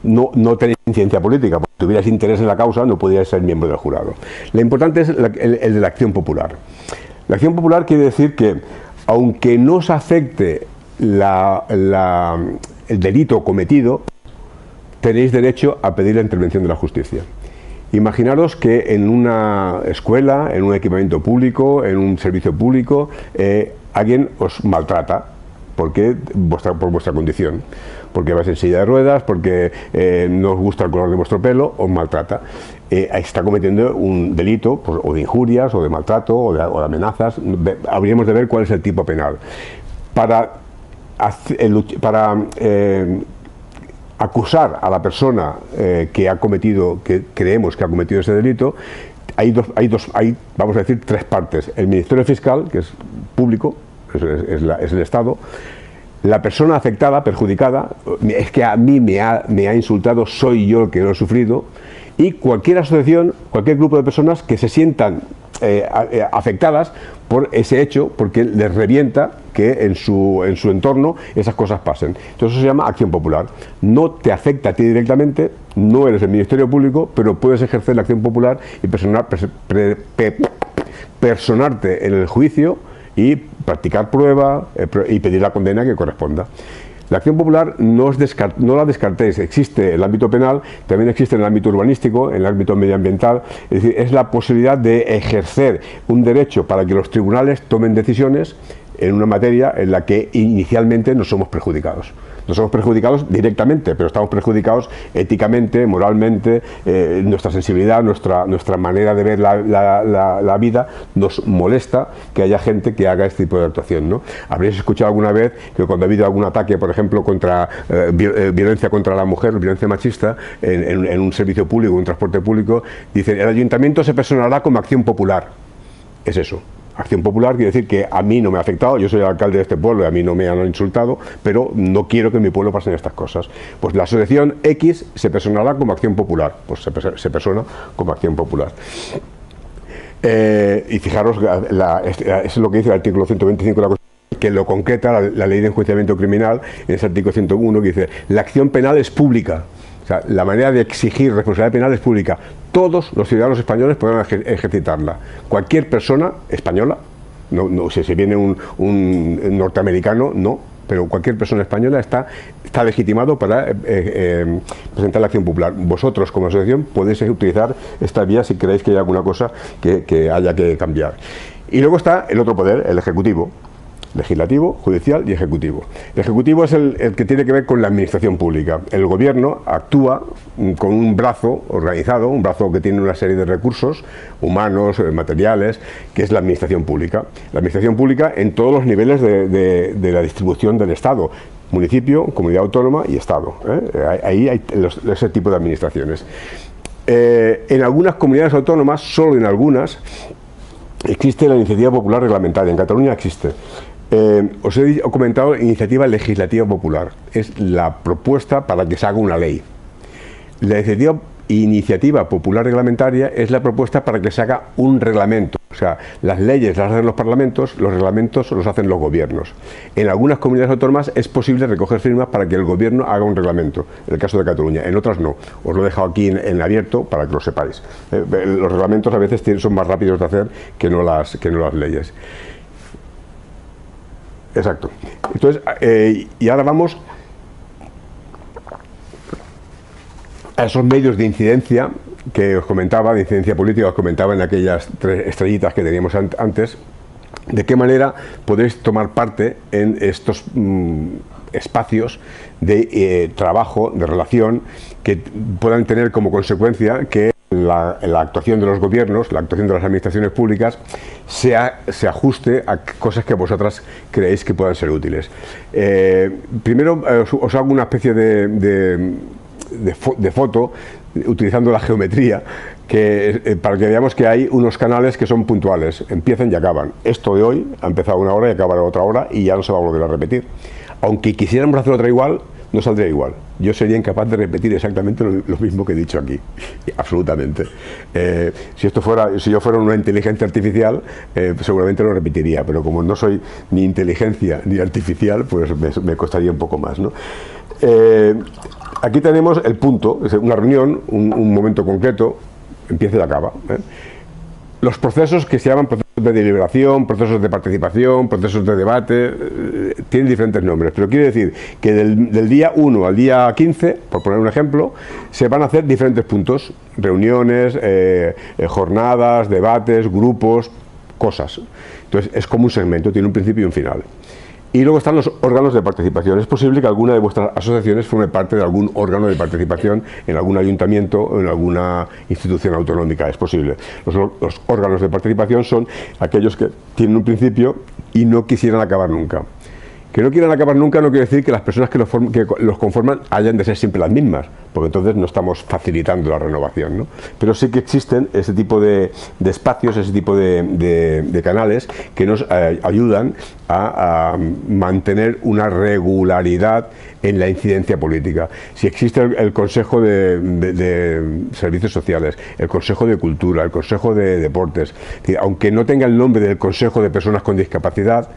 [SPEAKER 1] No tenéis incidencia política, porque si tuvierais interés en la causa no podíais ser miembro del jurado. Lo importante es el de la acción popular. La acción popular quiere decir que, aunque no os afecte el delito cometido, tenéis derecho a pedir la intervención de la justicia. Imaginaros que en una escuela, en un equipamiento público, en un servicio público, alguien os maltrata por vuestra condición, porque vais en silla de ruedas, porque no os gusta el color de vuestro pelo, os maltrata. Está cometiendo un delito, pues, o de injurias, o de maltrato, o de amenazas. Habríamos de ver cuál es el tipo penal. Para acusar a la persona que creemos que ha cometido ese delito, hay vamos a decir 3 partes: el Ministerio Fiscal, que es público, es el Estado, La persona afectada, perjudicada, es que a mí me ha insultado, soy yo el que lo he sufrido, y cualquier asociación, cualquier grupo de personas que se sientan afectadas por ese hecho, porque les revienta que en su entorno esas cosas pasen. Entonces eso se llama acción popular. No te afecta a ti directamente, no eres el Ministerio Público, pero puedes ejercer la acción popular y personarte en el juicio y practicar prueba y pedir la condena que corresponda. La acción popular no la descartéis, existe en el ámbito penal, también existe en el ámbito urbanístico, en el ámbito medioambiental, es decir, es la posibilidad de ejercer un derecho para que los tribunales tomen decisiones en una materia en la que inicialmente no somos perjudicados. No somos perjudicados directamente, pero estamos perjudicados éticamente, moralmente, nuestra sensibilidad, nuestra manera de ver la vida nos molesta que haya gente que haga este tipo de actuación, ¿no? Habréis escuchado alguna vez que cuando ha habido algún ataque, por ejemplo, contra violencia contra la mujer, violencia machista, en un servicio público, en un transporte público, dicen, el ayuntamiento se personará como acción popular. Es eso. Acción popular quiere decir que a mí no me ha afectado, yo soy el alcalde de este pueblo y a mí no me han insultado, pero no quiero que en mi pueblo pasen estas cosas. Pues la asociación X se personará como acción popular, pues se persona como acción popular. Y fijaros, eso es lo que dice el artículo 125 de la Constitución, que lo concreta la ley de enjuiciamiento criminal, en ese artículo 101, que dice, la acción penal es pública. O sea, la manera de exigir responsabilidad penal es pública. Todos los ciudadanos españoles podrán ejercitarla. Cualquier persona española, no si viene un norteamericano, no, pero cualquier persona española está legitimado para presentar la acción popular. Vosotros, como asociación, podéis utilizar esta vía si creéis que hay alguna cosa que haya que cambiar. Y luego está el otro poder, el ejecutivo. Legislativo, judicial y ejecutivo. El ejecutivo es el que tiene que ver con la administración pública. El gobierno actúa con un brazo organizado, un brazo que tiene una serie de recursos humanos, materiales, que es la administración pública. La administración pública en todos los niveles de la distribución del Estado. Municipio, comunidad autónoma y Estado. Ahí hay ese tipo de administraciones. En algunas comunidades autónomas, solo en algunas, existe la iniciativa popular reglamentaria. En Cataluña existe. Os he comentado iniciativa legislativa popular. Es la propuesta para que se haga una ley. La iniciativa popular reglamentaria es la propuesta para que se haga un reglamento. O sea, las leyes las hacen los parlamentos, los reglamentos los hacen los gobiernos. En algunas comunidades autónomas es posible recoger firmas para que el gobierno haga un reglamento, en el caso de Cataluña, en otras no. Os lo he dejado aquí en abierto para que lo sepáis. Los reglamentos a veces son más rápidos de hacer que no las leyes. Exacto. Entonces, y ahora vamos a esos medios de incidencia que os comentaba, de incidencia política, os comentaba en aquellas 3 estrellitas que teníamos antes, de qué manera podéis tomar parte en estos espacios de trabajo, de relación, que puedan tener como consecuencia que la actuación de los gobiernos, la actuación de las administraciones públicas se ajuste a cosas que vosotras creéis que puedan ser útiles. Primero os hago una especie de foto utilizando la geometría para que veamos que hay unos canales que son puntuales, empiezan y acaban. Esto de hoy ha empezado una hora y acabará otra hora y ya no se va a volver a repetir. Aunque quisiéramos hacer otra igual, no saldría igual. Yo sería incapaz de repetir exactamente lo mismo que he dicho aquí, absolutamente. Si yo fuera una inteligencia artificial, seguramente lo repetiría, pero como no soy ni inteligencia ni artificial, pues me costaría un poco más, ¿no? Aquí tenemos el punto, es una reunión, un momento concreto, empieza y acaba. Los procesos que se llaman procesos de deliberación, procesos de participación, procesos de debate, tienen diferentes nombres, pero quiere decir que del día 1 al día 15, por poner un ejemplo, se van a hacer diferentes puntos, reuniones, jornadas, debates, grupos, cosas. Entonces es como un segmento, tiene un principio y un final. Y luego están los órganos de participación. Es posible que alguna de vuestras asociaciones forme parte de algún órgano de participación en algún ayuntamiento o en alguna institución autonómica. Es posible. Los órganos de participación son aquellos que tienen un principio y no quisieran acabar nunca. Que no quieran acabar nunca no quiere decir que las personas que los conforman hayan de ser siempre las mismas, porque entonces no estamos facilitando la renovación, ¿no? Pero sí que existen ese tipo de espacios, ese tipo de canales que nos ayudan a mantener una regularidad en la incidencia política. Si existe el Consejo de Servicios Sociales, el Consejo de Cultura, el Consejo de Deportes, aunque no tenga el nombre del Consejo de Personas con Discapacidad,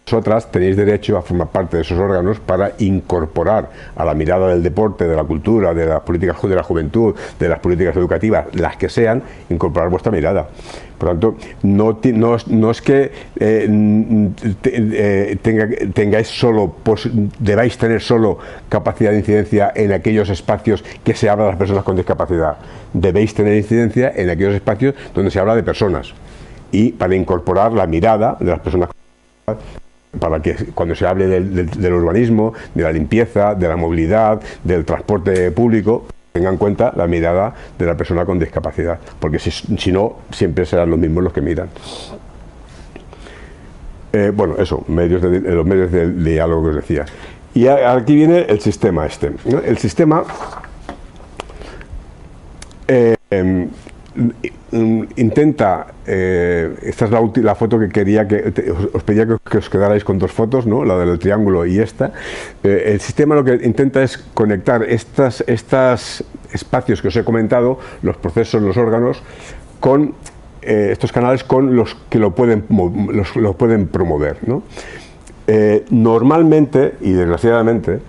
[SPEAKER 1] vosotras tenéis derecho a formar parte de esos órganos para incorporar a la mirada del deporte, de la cultura, de las políticas de la juventud, de las políticas educativas, las que sean, incorporar vuestra mirada. Por lo tanto, no es que tengáis solo, debáis tener solo capacidad de incidencia en aquellos espacios que se habla de las personas con discapacidad. Debéis tener incidencia en aquellos espacios donde se habla de personas y para incorporar la mirada de las personas con discapacidad, para que cuando se hable del urbanismo, de la limpieza, de la movilidad, del transporte público, tengan en cuenta la mirada de la persona con discapacidad, porque si no, siempre serán los mismos los que miran. Bueno, eso, los medios de diálogo que os decía. Y aquí viene el sistema este, ¿no? El sistema intenta, esta es la foto que quería os pedía que os quedarais con dos fotos, ¿no? La del triángulo y esta. El sistema lo que intenta es conectar estos espacios que os he comentado, los procesos, los órganos, con estos canales con los que lo pueden promover, ¿no? Normalmente y desgraciadamente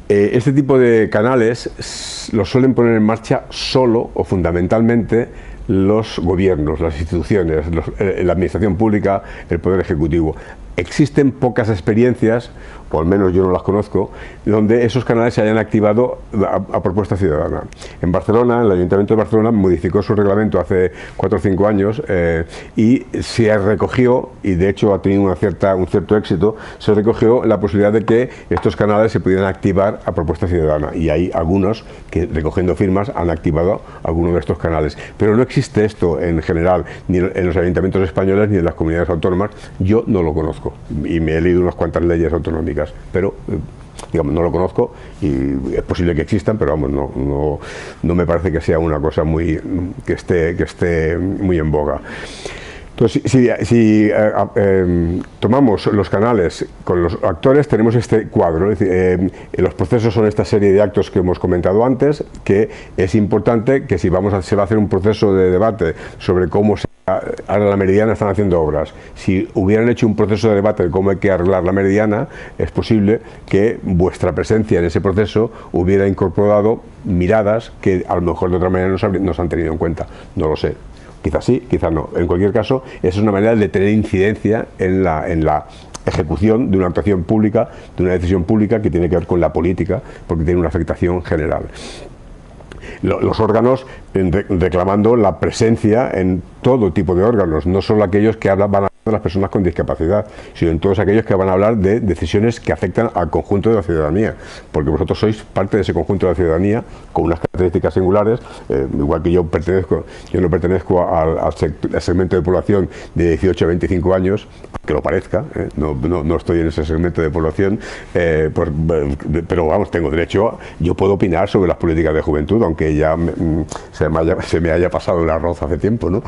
[SPEAKER 1] este tipo de canales los suelen poner en marcha solo o fundamentalmente los gobiernos, las instituciones, la administración pública, el poder ejecutivo. Existen pocas experiencias, o al menos yo no las conozco, donde esos canales se hayan activado a propuesta ciudadana. En Barcelona, el Ayuntamiento de Barcelona modificó su reglamento hace 4 o 5 años y se recogió, y de hecho ha tenido un cierto éxito, se recogió la posibilidad de que estos canales se pudieran activar a propuesta ciudadana. Y hay algunos que, recogiendo firmas, han activado algunos de estos canales. Pero no existe esto en general, ni en los ayuntamientos españoles ni en las comunidades autónomas. Yo no lo conozco y me he leído unas cuantas leyes autonómicas, pero digamos, no lo conozco y es posible que existan, pero vamos, no me parece que sea una cosa que esté muy en boga. Entonces, si tomamos los canales con los actores, tenemos este cuadro. Es decir, los procesos son esta serie de actos que hemos comentado antes, que es importante que si se va a hacer un proceso de debate sobre cómo ahora la Meridiana están haciendo obras. Si hubieran hecho un proceso de debate de cómo hay que arreglar la Meridiana, es posible que vuestra presencia en ese proceso hubiera incorporado miradas que a lo mejor de otra manera no se han tenido en cuenta. No lo sé. Quizás sí, quizás no. En cualquier caso, esa es una manera de tener incidencia en la ejecución de una actuación pública, de una decisión pública que tiene que ver con la política, porque tiene una afectación general. Los órganos reclamando la presencia en todo tipo de órganos, no solo aquellos que van a hablar de las personas con discapacidad, sino en todos aquellos que van a hablar de decisiones que afectan al conjunto de la ciudadanía, porque vosotros sois parte de ese conjunto de la ciudadanía con unas características singulares, igual que yo no pertenezco al segmento de población de 18 a 25 años, que lo parezca, no estoy en ese segmento de población, pero vamos, tengo derecho, yo puedo opinar sobre las políticas de juventud, aunque ya se me haya pasado el arroz hace tiempo, ¿no?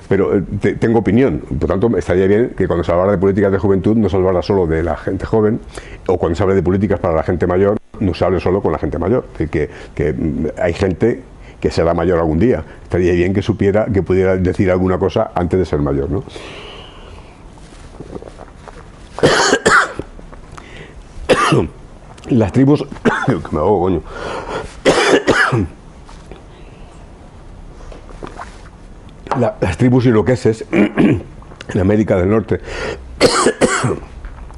[SPEAKER 1] Pero tengo opinión, por tanto estaría bien que cuando se hablara de políticas de juventud no se hablara solo de la gente joven, o cuando se hable de políticas para la gente mayor no se hable solo con la gente mayor, que hay gente que será mayor algún día, estaría bien que pudiera decir alguna cosa antes de ser mayor, ¿no? Las tribus que me ahogo, coño. Las tribus iroqueses en América del Norte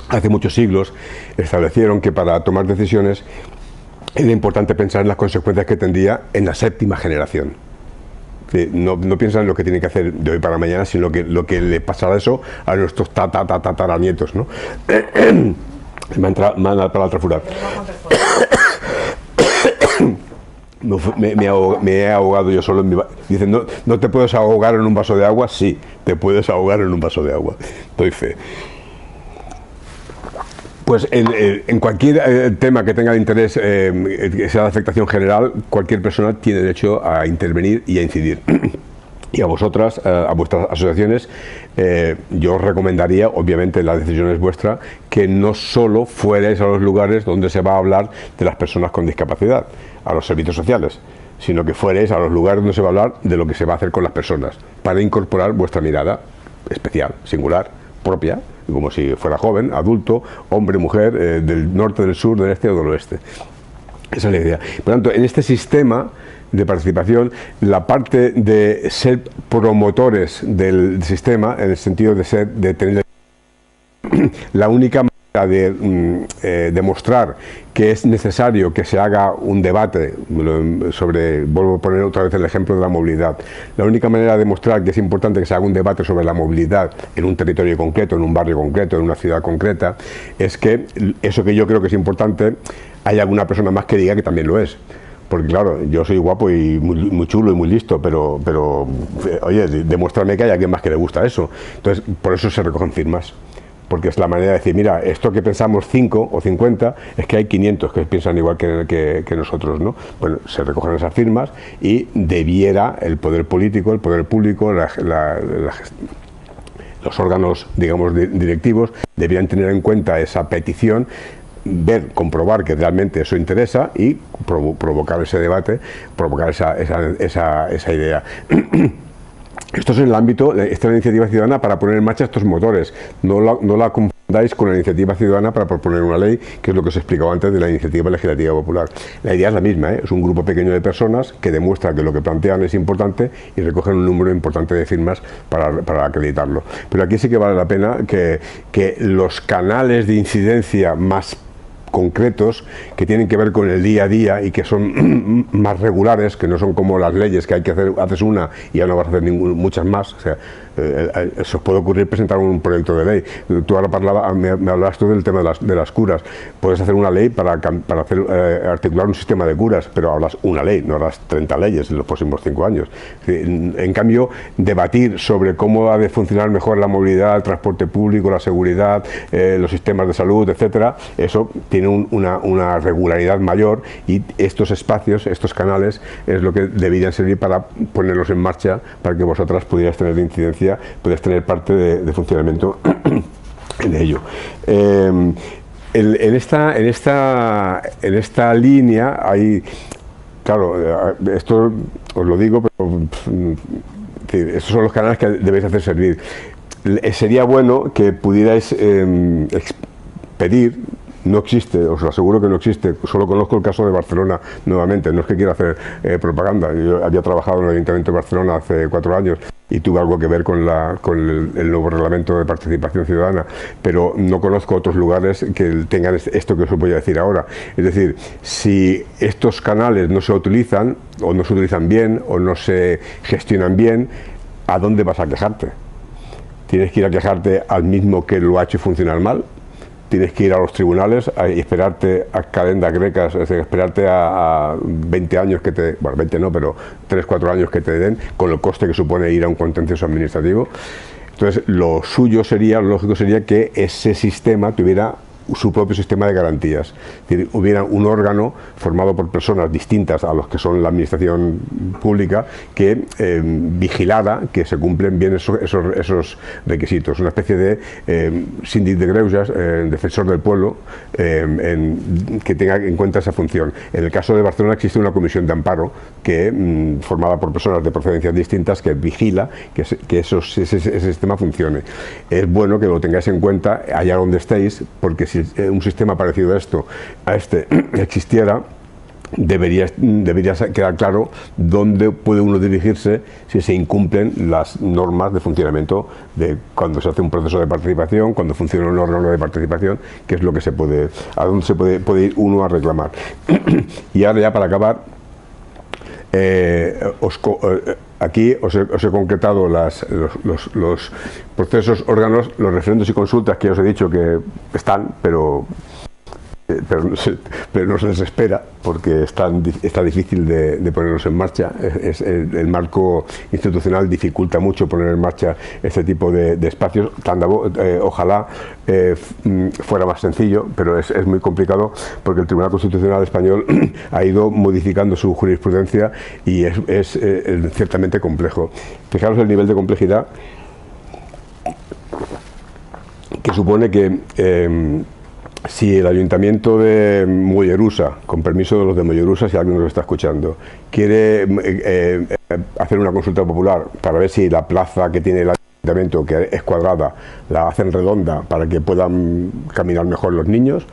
[SPEAKER 1] hace muchos siglos establecieron que para tomar decisiones era importante pensar en las consecuencias que tendría en la 7ª generación. No piensan en lo que tienen que hacer de hoy para mañana, sino lo que le pasará eso a nuestros tataranietos, ¿no? Me ha dado para la trafurar. Me he ahogado yo solo en mi vaso. Dicen, ¿no te puedes ahogar en un vaso de agua? Sí, te puedes ahogar en un vaso de agua. Doy fe. Pues en cualquier tema que tenga de interés, que sea de afectación general, cualquier persona tiene derecho a intervenir y a incidir. Y a vosotras, a vuestras asociaciones, yo os recomendaría, obviamente la decisión es vuestra, que no solo fuerais a los lugares donde se va a hablar de las personas con discapacidad, a los servicios sociales, sino que fuerais a los lugares donde se va a hablar de lo que se va a hacer con las personas, para incorporar vuestra mirada especial, singular, propia, como si fuera joven, adulto, hombre, mujer, del norte, del sur, del este o del oeste. Esa es la idea. Por lo tanto, en este sistema de participación, la parte de ser promotores del sistema, en el sentido de tener la única manera de demostrar que es necesario que se haga un debate sobre, vuelvo a poner otra vez el ejemplo de la movilidad, la única manera de demostrar que es importante que se haga un debate sobre la movilidad en un territorio concreto, en un barrio concreto, en una ciudad concreta, es que eso que yo creo que es importante, hay alguna persona más que diga que también lo es. Porque claro, yo soy guapo y muy chulo y muy listo, pero oye, demuéstrame que hay alguien más que le gusta eso. Entonces, por eso se recogen firmas. Porque es la manera de decir, mira, esto que pensamos 5 o 50, es que hay 500 que piensan igual que nosotros, ¿no? Bueno, se recogen esas firmas y debiera el poder político, el poder público, los órganos, digamos, directivos, debieran tener en cuenta esa petición, comprobar que realmente eso interesa y provocar ese debate, provocar esa idea. Esto es en el ámbito, esta es la iniciativa ciudadana para poner en marcha estos motores. No la confundáis con la iniciativa ciudadana para proponer una ley, que es lo que os he explicado antes de la iniciativa legislativa popular. La idea es la misma, es un grupo pequeño de personas que demuestra que lo que plantean es importante y recogen un número importante de firmas para acreditarlo. Pero aquí sí que vale la pena que los canales de incidencia más concretos, que tienen que ver con el día a día y que son más regulares, que no son como las leyes que hay que hacer, haces una y ya no vas a hacer muchas más. O sea, se os puede ocurrir presentar un proyecto de ley. Tú ahora me hablabas tú del tema de las curas. Puedes hacer una ley para articular un sistema de curas, pero hablas una ley, no harás 30 leyes en los próximos 5 años. En cambio, debatir sobre cómo ha de funcionar mejor la movilidad, el transporte público, la seguridad, los sistemas de salud, etcétera, eso tiene una regularidad mayor, y estos espacios, estos canales, es lo que deberían servir para ponerlos en marcha, para que vosotras pudierais tener incidencia, pudierais tener parte de funcionamiento en ello. En esta línea hay, claro, esto os lo digo, pero estos son los canales que debéis hacer servir. Sería bueno que pudierais pedir. No existe, os aseguro que no existe, solo conozco el caso de Barcelona nuevamente, no es que quiera hacer propaganda. Yo había trabajado en el Ayuntamiento de Barcelona hace 4 años y tuve algo que ver con el nuevo reglamento de participación ciudadana, pero no conozco otros lugares que tengan esto que os voy a decir ahora. Es decir, si estos canales no se utilizan, o no se utilizan bien, o no se gestionan bien, ¿a dónde vas a quejarte? ¿Tienes que ir a quejarte al mismo que lo ha hecho funcionar mal? Tienes que ir a los tribunales y esperarte a calendas grecas, es decir, esperarte a 20 años bueno, 20 no, pero 3, 4 años que te den, con el coste que supone ir a un contencioso administrativo. Entonces, lo lógico sería que ese sistema tuviera su propio sistema de garantías. Es decir, hubiera un órgano formado por personas distintas a los que son la administración pública, que vigilara que se cumplen bien esos requisitos. Una especie de síndic de greuges, defensor del pueblo, que tenga en cuenta esa función. En el caso de Barcelona existe una comisión de amparo formada por personas de procedencias distintas, que vigila que ese sistema funcione. Es bueno que lo tengáis en cuenta allá donde estéis, porque si un sistema parecido a este existiera, debería quedar claro dónde puede uno dirigirse si se incumplen las normas de funcionamiento de cuando se hace un proceso de participación, cuando funciona un órgano de participación, que es lo que a dónde se puede ir uno a reclamar. Y ahora, ya para acabar, aquí os he concretado los procesos, órganos, los referendos y consultas que os he dicho que están, pero pero no se les espera porque está difícil de ponerlos en marcha. El marco institucional dificulta mucho poner en marcha este tipo de espacios. Ojalá fuera más sencillo, pero es muy complicado porque el Tribunal Constitucional Español ha ido modificando su jurisprudencia y es ciertamente complejo. Fijaros el nivel de complejidad que supone que si el Ayuntamiento de Mollerusa, con permiso de los de Mollerusa, si alguien nos está escuchando, quiere hacer una consulta popular para ver si la plaza que tiene el Ayuntamiento, que es cuadrada, la hacen redonda para que puedan caminar mejor los niños,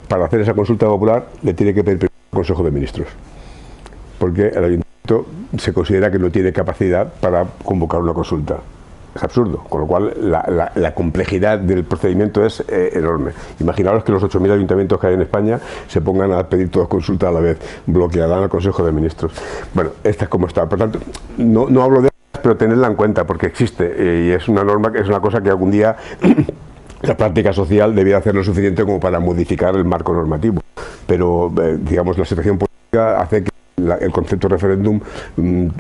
[SPEAKER 1] para hacer esa consulta popular le tiene que pedir permiso al Consejo de Ministros, porque el Ayuntamiento se considera que no tiene capacidad para convocar una consulta. Es absurdo, con lo cual la complejidad del procedimiento es enorme. Imaginaros que los 8.000 ayuntamientos que hay en España se pongan a pedir todas consultas a la vez, bloquearán al Consejo de Ministros. Bueno, esta es como está. Por tanto, no hablo de ellas, pero tenedla en cuenta porque existe y es una norma, que es una cosa que algún día la práctica social debía hacer lo suficiente como para modificar el marco normativo. Pero, digamos, la situación política hace que el concepto referéndum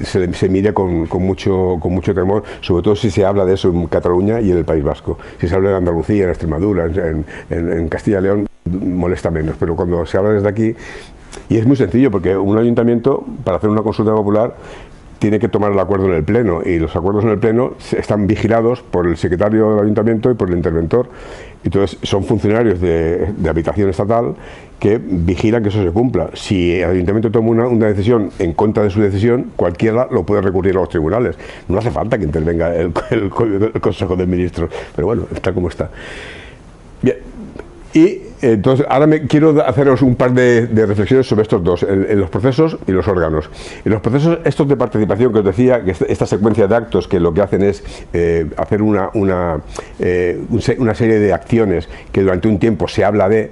[SPEAKER 1] se mire con mucho temor, sobre todo si se habla de eso en Cataluña y en el País Vasco. Si se habla de Andalucía, en Extremadura, en Castilla y León, molesta menos, pero cuando se habla desde aquí, y es muy sencillo, porque un ayuntamiento, para hacer una consulta popular, tiene que tomar el acuerdo en el Pleno, y los acuerdos en el Pleno están vigilados por el secretario del Ayuntamiento y por el interventor. Entonces son funcionarios de habitación estatal que vigilan que eso se cumpla. Si el Ayuntamiento toma una decisión en contra de su decisión, cualquiera lo puede recurrir a los tribunales. No hace falta que intervenga el Consejo de Ministros, pero bueno, está como está. Bien. Y entonces ahora quiero haceros un par de reflexiones sobre estos dos, en los procesos y los órganos. En los procesos estos de participación que os decía, que esta secuencia de actos que lo que hacen es hacer una serie de acciones que durante un tiempo se habla de.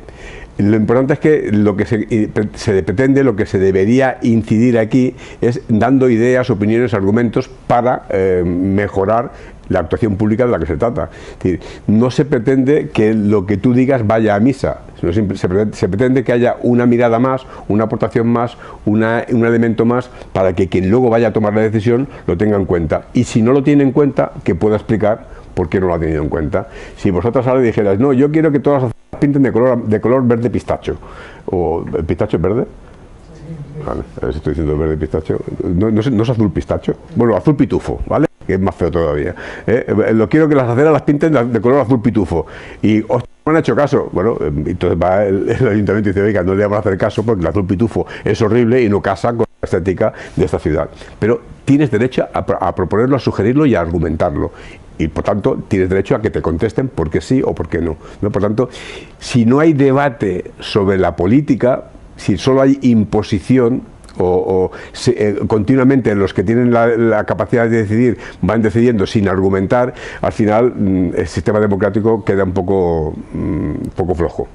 [SPEAKER 1] Lo importante es que lo que se pretende, lo que se debería incidir aquí es dando ideas, opiniones, argumentos para mejorar la actuación pública de la que se trata. Es decir, no se pretende que lo que tú digas vaya a misa, sino se pretende que haya una mirada más, una aportación más, un elemento más, para que quien luego vaya a tomar la decisión lo tenga en cuenta. Y si no lo tiene en cuenta, que pueda explicar por qué no lo ha tenido en cuenta. Si vosotras ahora dijeras, no, yo quiero que todas las aceras pinten de color verde pistacho, o ¿el pistacho es verde? Vale, a ver si estoy diciendo verde pistacho. No es azul pistacho, bueno, azul pitufo, ¿vale? Que es más feo todavía. Lo quiero que las aceras las pinten de color azul pitufo. Y no han hecho caso. Bueno, entonces va el ayuntamiento y dice, oiga, no le vamos a hacer caso porque el azul pitufo es horrible y no casa con la estética de esta ciudad. Pero tienes derecho a proponerlo, a sugerirlo y a argumentarlo. Y por tanto tienes derecho a que te contesten por qué sí o por qué no. Por tanto, si no hay debate sobre la política, si solo hay imposición, continuamente los que tienen la capacidad de decidir van decidiendo sin argumentar, al final el sistema democrático queda un poco flojo.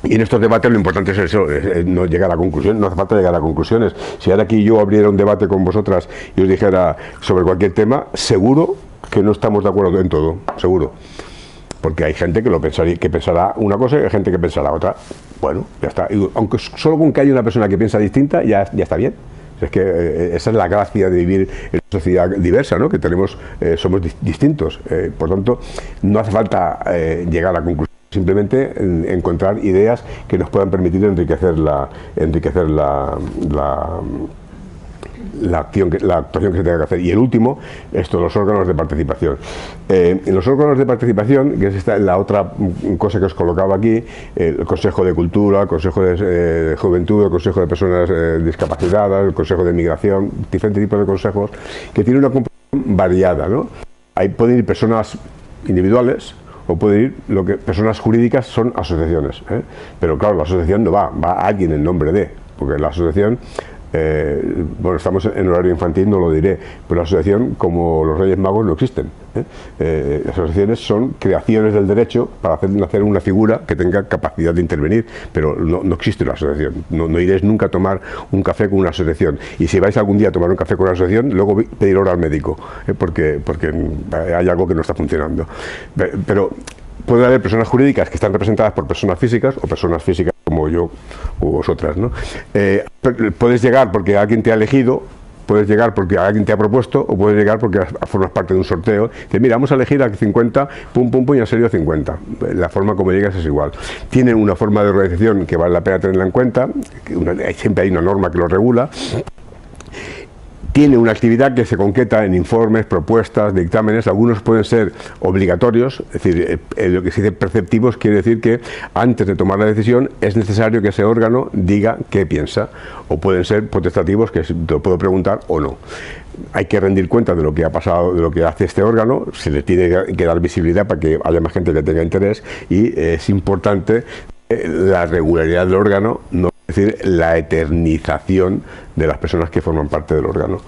[SPEAKER 1] Y en estos debates lo importante es eso, no llegar a conclusiones, no hace falta llegar a conclusiones. Si ahora aquí yo abriera un debate con vosotras y os dijera sobre cualquier tema, seguro que no estamos de acuerdo en todo, seguro. Porque hay gente que pensará una cosa y hay gente que pensará otra. Bueno, ya está. Aunque solo con que haya una persona que piensa distinta, ya está bien. Es que esa es la gracia de vivir en una sociedad diversa, ¿no? Que somos distintos. Por tanto, no hace falta llegar a conclusiones. Simplemente encontrar ideas que nos puedan permitir enriquecer la actuación que se tenga que hacer. Y el último, los órganos de participación. En los órganos de participación, que es la otra cosa que os colocaba aquí, el Consejo de Cultura, el Consejo de Juventud, el Consejo de Personas Discapacitadas, el Consejo de Migración, diferentes tipos de consejos que tienen una composición variada, ¿no? Ahí pueden ir personas individuales o pueden ir personas jurídicas, son asociaciones, pero claro, la asociación no va alguien en nombre de, porque la asociación bueno, estamos en horario infantil, no lo diré, pero la asociación, como los Reyes Magos, no existen. Las asociaciones son creaciones del derecho para hacer una figura que tenga capacidad de intervenir, pero no existe una asociación. No iréis nunca a tomar un café con una asociación. Y si vais algún día a tomar un café con una asociación, luego pedir hora al médico, porque hay algo que no está funcionando. Pero puede haber personas jurídicas que están representadas por personas físicas o personas físicas como yo o vosotras, ¿no? Puedes llegar porque alguien te ha elegido, puedes llegar porque alguien te ha propuesto, o puedes llegar porque formas parte de un sorteo. Dices, mira, vamos a elegir a 50, pum, pum, pum, y han salido 50. La forma como llegas es igual. Tienen una forma de organización que vale la pena tenerla en cuenta, siempre hay una norma que lo regula. Tiene una actividad que se concreta en informes, propuestas, dictámenes. Algunos pueden ser obligatorios, es decir, lo que se dice preceptivos quiere decir que antes de tomar la decisión es necesario que ese órgano diga qué piensa, o pueden ser potestativos, que te lo puedo preguntar o no. Hay que rendir cuenta de lo que ha pasado, de lo que hace este órgano, se le tiene que dar visibilidad para que haya más gente que tenga interés, y es importante la regularidad del órgano, no es decir, la eternización de las personas que forman parte del órgano.